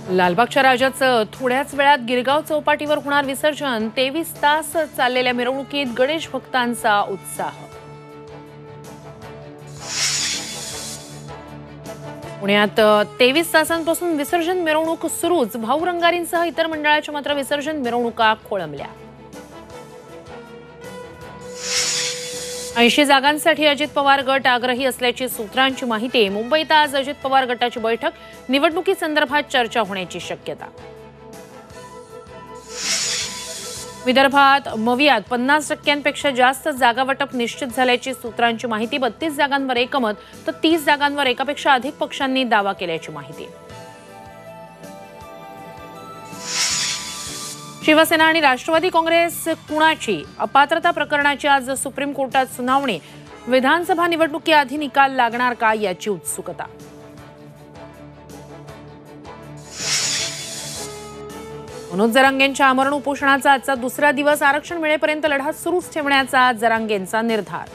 लालबागच्या राजाचं थोड्याच वेळात गिरगाव चौपाटीवर होणार विसर्जन। 23 तास चाललेल्या मिरवणुकीत गणेश भक्तांचा उत्साह। पुण्यात 23 तासांपासून विसर्जन मिरवणूक सुरूच। भाऊ रंगारींसह इतर मंडळाच्या मात्र विसर्जन मिरवणुका खोळंबल्या। 80 जागांसाठी अजित पवार गट आग्रही असल्याची सूत्रांची माहिती। मुंबईत आज अजित पवार गटाची बैठक, निवडणुकीसंदर्भात चर्चा होण्याची शक्यता। विदर्भात मवियात 50% जास्त जागा वाटप निश्चित झाल्याची सूत्रांची माहिती। 32 जागांवर एकमत तर 30 जागांवर एकापेक्षा अधिक पक्षांनी दावा केल्याची माहिती। शिवसेना आणि राष्ट्रवादी काँग्रेस कुणाची अपात्रता प्रकरणाची आज सुप्रीम कोर्टात सुनावणी। विधानसभा निवडणुकीआधी निकाल लागणार का याची उत्सुकता। मनोज जरांगेंच्या आमरण उपोषणाचा आजचा दुसरा दिवस। आरक्षण मिळेपर्यंत लढा सुरूच ठेवण्याचा जरांगेंचा निर्धार।